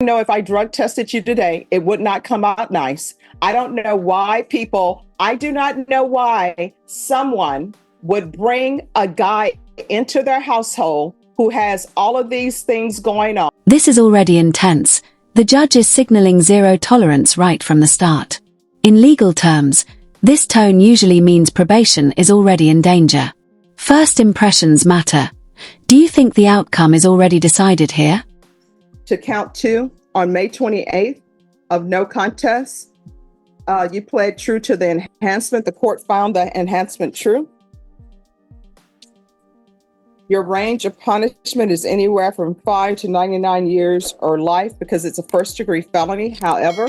know if I drug tested you today, it would not come out nice. I don't know why I do not know why someone would bring a guy into their household who has all of these things going on. This is already intense. The judge is signaling zero tolerance right from the start. In legal terms, this tone usually means probation is already in danger. First impressions matter. Do you think the outcome is already decided here? To count 2 on May 28th of no contest, you pled true to the enhancement. The court found the enhancement true. Your range of punishment is anywhere from 5 to 99 years or life because it's a first-degree felony. However,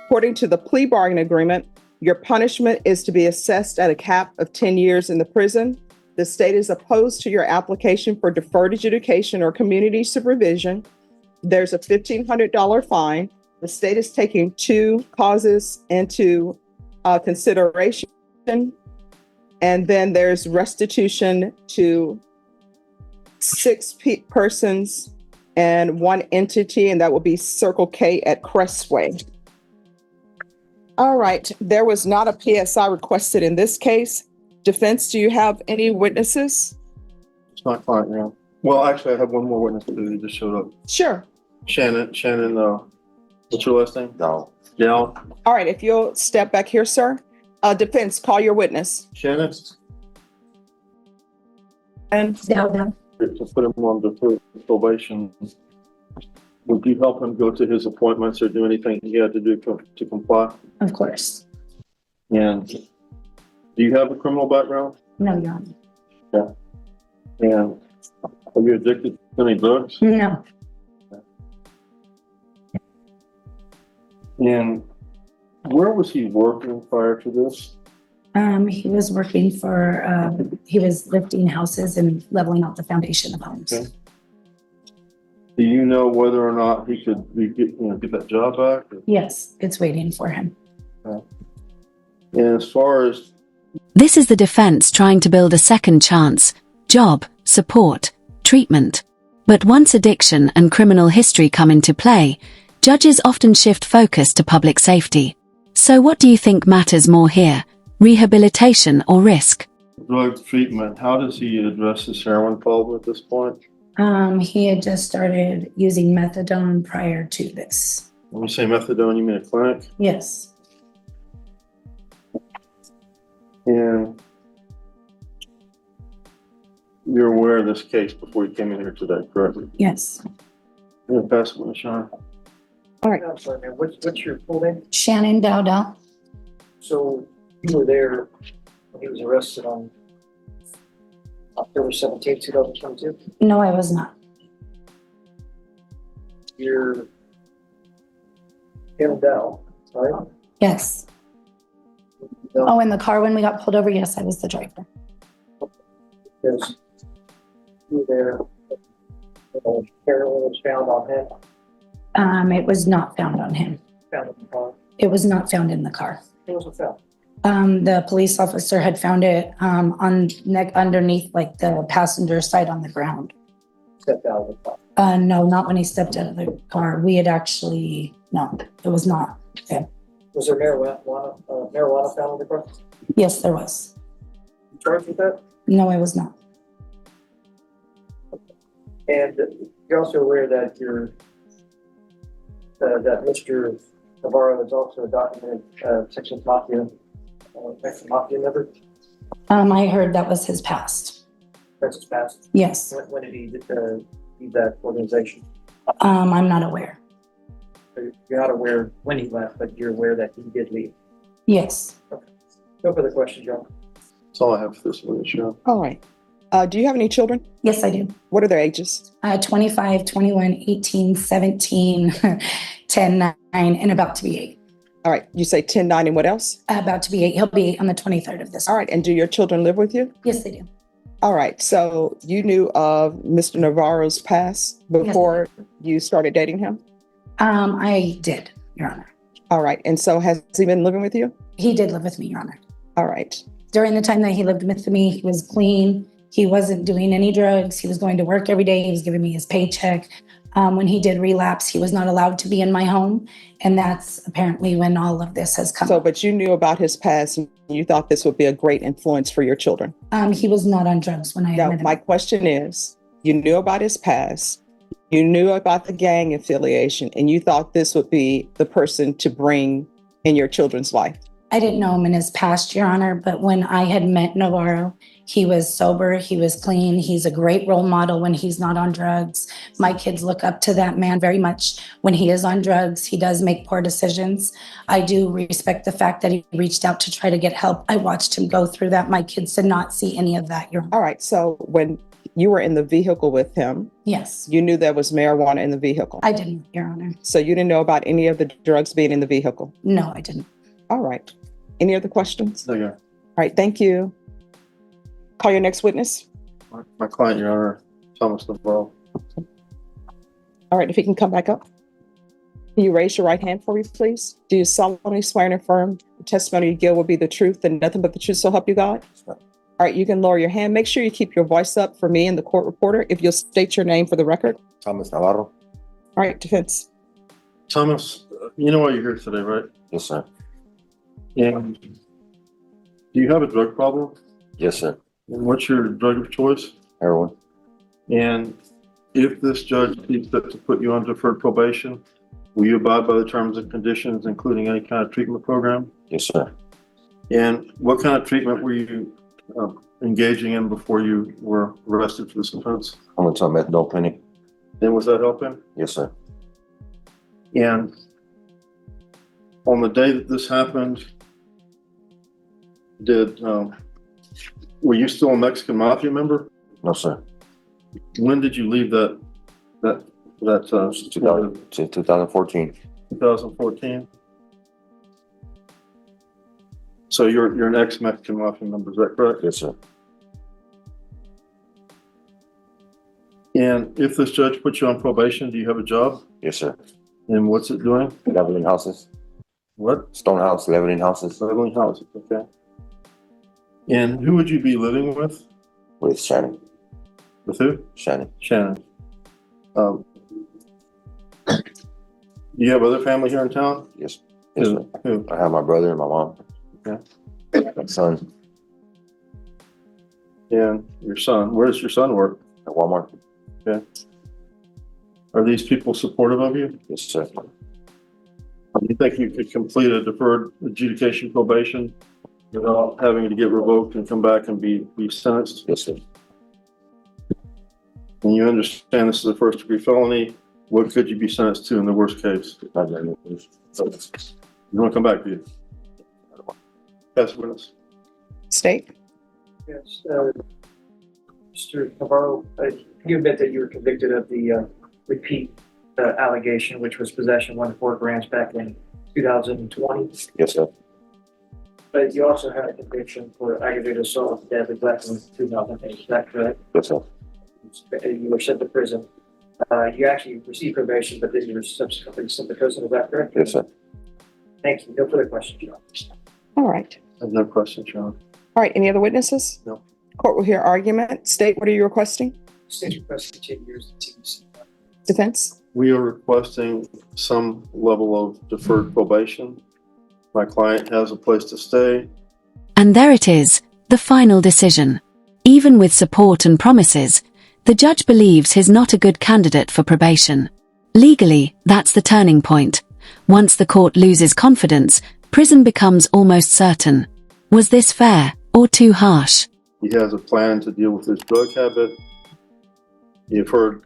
according to the plea bargain agreement, your punishment is to be assessed at a cap of 10 years in the prison. The state is opposed to your application for deferred adjudication or community supervision. There's a $1,500 fine. The state is taking 2 causes into consideration. And then there's restitution to 6 persons and 1 entity, and that will be Circle K at Crestway. All right, there was not a PSI requested in this case. Defense, do you have any witnesses? It's my client now. Well, actually, I have one more witness who just showed up. Sure. Shannon, what's your last name? Dell. All right, if you'll step back here, sir. Defense, call your witness. Shannon? And Zelda. To put him on deferred probation, would you help him go to his appointments or do anything he had to do to comply? Of course. And do you have a criminal background? No, Your Honor. Yeah. And are you addicted to any drugs? No. And where was he working prior to this? He was working for, he was lifting houses and leveling out the foundation of homes. Okay. Do you know whether or not he could get that job back? Yes, it's waiting for him. And as far as... This is the defense trying to build a second chance, job, support, treatment. But once addiction and criminal history come into play, judges often shift focus to public safety. So what do you think matters more here? Rehabilitation or risk? Drug treatment, how does he address his heroin problem at this point? He had just started using methadone prior to this. When you say methadone, you mean a clinic? Yes. And you're aware of this case before you came in here today, correct? Yes. Yeah, pass it on, Sean. all right. I'm sorry, man. What's your full name? Shannon Dowdell. So you were there when he was arrested on October 17th, 2022? No, I was not. You're Shannon Dow, right? Yes. Oh, in the car when we got pulled over, yes, I was the driver. Because you were there, heroin was found on him, It was not found on him. found in the car. It was not found in the car. It wasn't found. The police officer had found it underneath like the passenger side on the ground. Stepped out of the car. No, not when he stepped out of the car. We had actually, no, it was not. Okay. Was there marijuana found in the car? Yes, there was. You charged with that? No, I was not. And you're also aware that that Mr. Navarro is also a documented Texas Mafia member. I heard that was his past. That's his past. Yes. When did he leave that organization? I'm not aware. So you're not aware when he left, but you're aware that he did leave. Yes. No further questions, John. That's all I have for this one, Sean. All right. Do you have any children? Yes, I do. What are their ages? 25, 21, 18, 17, 10, 9, and about to be 8. All right. You say 10, 9, and what else? About to be 8. He'll be 8 on the 23rd of this. All right. And do your children live with you? Yes, they do. All right. So you knew of Mr. Navarro's past before you started dating him? I did, Your Honor. All right. And so has he been living with you? He did live with me, Your Honor. All right. During the time that he lived with me, he was clean. He wasn't doing any drugs. He was going to work every day. He was giving me his paycheck. When he did relapse, he was not allowed to be in my home. And that's apparently when all of this has come So, up. but you knew about his past and you thought this would be a great influence for your children. He was not on drugs when I Now, met him. my question is, you knew about his past, you knew about the gang affiliation, and you thought this would be the person to bring in your children's life. I didn't know him in his past, Your Honor, but when I had met Navarro, he was sober, he was clean, he's a great role model when he's not on drugs. My kids look up to that man very much. When he is on drugs, he does make poor decisions. I do respect the fact that he reached out to try to get help. I watched him go through that. My kids did not see any of that, Your Honor. All right, so when you were in the vehicle with him, Yes, you knew there was marijuana in the vehicle. I didn't, Your Honor. So you didn't know about any of the drugs being in the vehicle. No, I didn't. All right. Any other questions? There you All right, thank you. Call your next witness. go. My client, Your Honor, Thomas Navarro. All right, if he can come back up. Can you raise your right hand for me, please? Do you solemnly swear and affirm the testimony you give will be the truth and nothing but the truth, so help you God? All right, you can lower your hand. Make sure you keep your voice up for me and the court reporter. If you'll state your name for the record. Thomas Navarro. All right, defense. Thomas, you know why you're here today, right? Yes, sir. And do you have a drug problem? Yes, sir. And what's your drug of choice? Heroin. And if this judge sees fit to put you on deferred probation, will you abide by the terms and conditions, including any kind of treatment program? Yes, sir. And what kind of treatment were you engaging in before you were arrested for this offense? I went to a methadone clinic. And was that helping? Yes, sir. And on the day that this happened, were you still a Mexican Mafia member? No, sir. When did you leave that 2014. 2014? So you're an ex-Mexican Mafia member, is that correct? Yes, sir. And if this judge puts you on probation, do you have a job? Yes, sir. And what's it doing? Leveling houses. What? Stone house, leveling houses. Leveling houses, okay. And who would you be living with? With Shannon. With who? Shannon. Shannon. Do you have other family here in town? Yes. Yes, sir. Who? I have my brother and my mom. Okay. My son And your son. Where does your son work? at Walmart. Are these people supportive of you? Yes, sir. Do you think you could complete a deferred adjudication probation without having to get revoked and come back and be sentenced? Yes, sir. And you understand this is a first degree felony. What could you be sentenced to in the worst case? Not very much. You want to come back, do you? Yes, witness. State. Yes, Mr. Navarro, you admit that you were convicted of the repeat allegation, which was possession of 1 to 4 grams back in 2020. Yes, sir. But you also had a conviction for aggravated assault with deadly weapon in 2008. Is that correct? Yes, sir. You were sent to prison. You actually received probation, but then you were subsequently sent to prison. Is that correct? Yes, sir. Thank you. No further questions, Your Honor. All right. I have no questions, John. All right, any other witnesses? No. Court will hear argument. State, what are you requesting? State requesting 10 years in TBC. Defense? We are requesting some level of deferred probation. My client has a place to stay. And there it is, the final decision. Even with support and promises, the judge believes he's not a good candidate for probation. Legally, that's the turning point. Once the court loses confidence, prison becomes almost certain. Was this fair or too harsh? He has a plan to deal with his drug habit. You've heard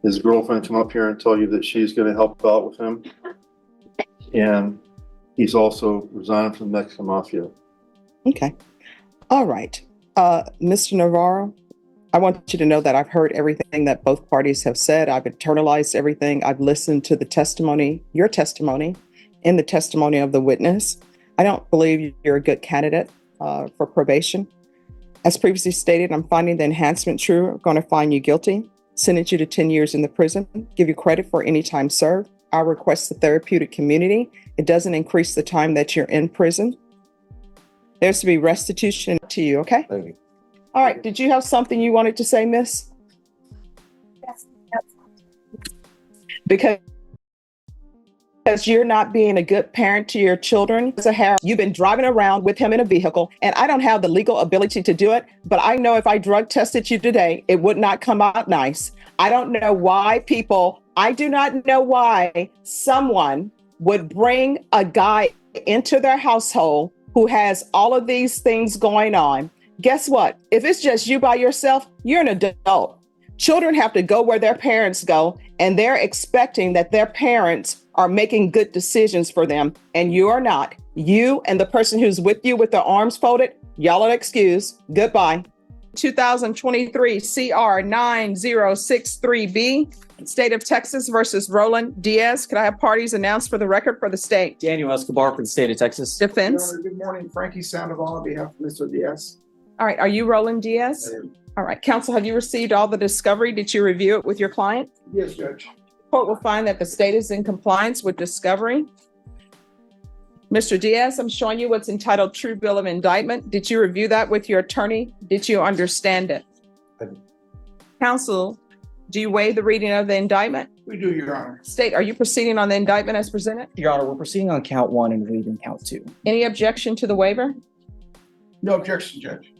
his girlfriend come up here and tell you that she's going to help out with him. And he's also resigned from the Mexican Mafia. Okay. All right. Mr. Navarro, I want you to know that I've heard everything that both parties have said. I've internalized everything. I've listened to the testimony, your testimony, and the testimony of the witness. I don't believe you're a good candidate for probation. As previously stated, I'm finding the enhancement true. I'm going to find you guilty, sentence you to 10 years in the prison, give you credit for any time served. I request the therapeutic community. It doesn't increase the time that you're in prison. There's to be restitution to you, okay? Thank you. All right. Did you have something you wanted to say, miss? Yes, because you're not being a good parent to your children. You've been driving around with him in a vehicle, and I don't have the legal ability to do it, but I know if I drug tested you today, it would not come out nice. I don't know why I do not know why someone would bring a guy into their household who has all of these things going on. Guess what? If it's just you by yourself, you're an adult. Children have to go where their parents go, and they're expecting that their parents are making good decisions for them, and you are not. You and the person who's with you with their arms folded, y'all are excused. Goodbye. 2023 CR 9063B, State of Texas versus Roland Diaz. Could I have parties announced for the record for the state? Daniel Escobar for the state of Texas. Defense. Your Honor, good morning. Frankie Sandoval on behalf of Mr. Diaz. All right. Are you Roland Diaz? All right. Counsel, have you received all the discovery? Did you review it with your client? Yes, Judge. Court will find that the state is in compliance with discovery. Mr. Diaz, I'm showing you what's entitled True Bill of Indictment. Did you review that with your attorney? Did you understand it? I did. Counsel, do you waive the reading of the indictment? We do, Your Honor. State, are you proceeding on the indictment as presented? Your Honor, we're proceeding on count 1 and waiving count 2. Any objection to the waiver? No objection, Judge.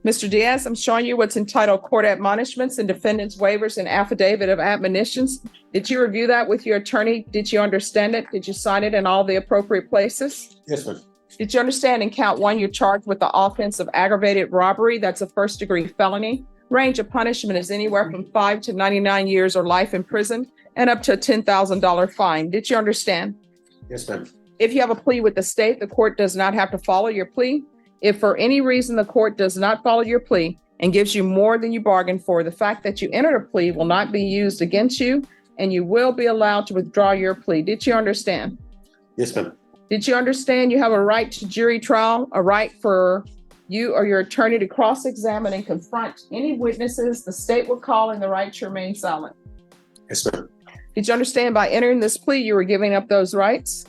Mr. Diaz, I'm showing you what's entitled Court Admonishments and Defendant's Waivers and Affidavit of Admonitions. Did you review that with your attorney? Did you understand it? Did you sign it in all the appropriate places? Yes, sir. Did you understand in count 1, you're charged with the offense of aggravated robbery? That's a first-degree felony. Range of punishment is anywhere from 5 to 99 years or life in prison and up to a $10,000 fine. Did you understand? Yes, ma'am. If you have a plea with the state, the court does not have to follow your plea. If for any reason the court does not follow your plea and gives you more than you bargained for, the fact that you entered a plea will not be used against you, and you will be allowed to withdraw your plea. Did you understand? Yes, ma'am. Did you understand you have a right to jury trial, a right for you or your attorney to cross-examine and confront any witnesses the state will call, and the right to remain silent? Yes, ma'am. Did you understand by entering this plea, you were giving up those rights?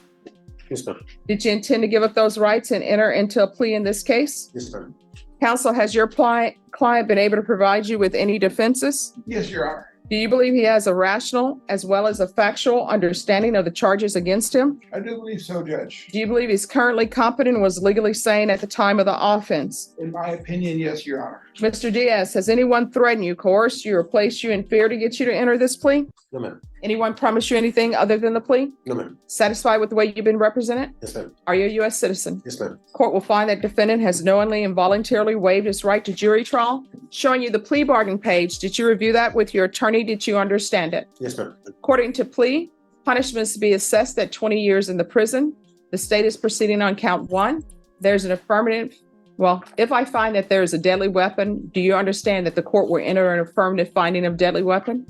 Yes, ma'am. Did you intend to give up those rights and enter into a plea in this case? Yes, ma'am. Counsel, has your client been able to provide you with any defenses? Yes, Your Honor. Do you believe he has a rational as well as a factual understanding of the charges against him? I do believe so, Judge. Do you believe he's currently competent and was legally sane at the time of the offense? In my opinion, yes, Your Honor. Mr. Diaz, has anyone threatened you, coerced you, or placed you in fear to get you to enter this plea? No, ma'am. Anyone promise you anything other than the plea? No, ma'am. Satisfied with the way you've been represented? Yes, ma'am. Are you a U.S. citizen? Yes, ma'am. Court will find that defendant has knowingly and voluntarily waived his right to jury trial. Showing you the plea bargain page. Did you review that with your attorney? Did you understand it? Yes, ma'am. According to plea, punishment is to be assessed at 20 years in the prison. The state is proceeding on count 1. There's an affirmative. Well, if I find that there is a deadly weapon, do you understand that the court will enter an affirmative finding of deadly weapon?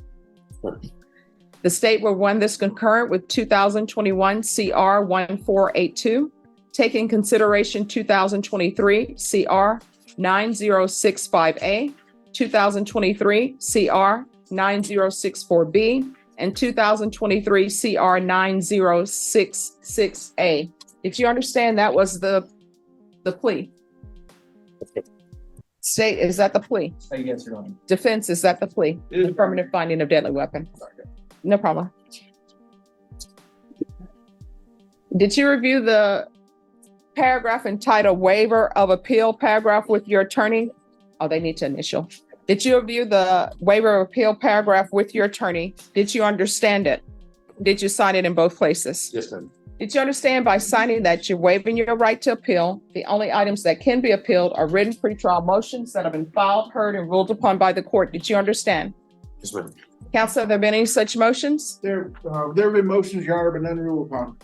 Sure. The state will run this concurrent with 2021 CR 1482, taking consideration 2023 CR 9065A, 2023 CR 9064B, and 2023 CR 9066A. Did you understand that was the plea? State, is that the plea? Yes, Your Honor. Defense, is that the plea? Affirmative finding of deadly weapon. No problem. Did you review the paragraph entitled Waiver of Appeal paragraph with your attorney? Oh, they need to initial. Did you review the waiver of appeal paragraph with your attorney? Did you understand it? Did you sign it in both places? Yes, ma'am. Did you understand by signing that you're waiving your right to appeal? The only items that can be appealed are written pretrial motions that have been filed, heard, and ruled upon by the court. Did you understand? Yes, ma'am. Counsel, have there been any such motions? There have been motions, Your Honor, but none ruled upon.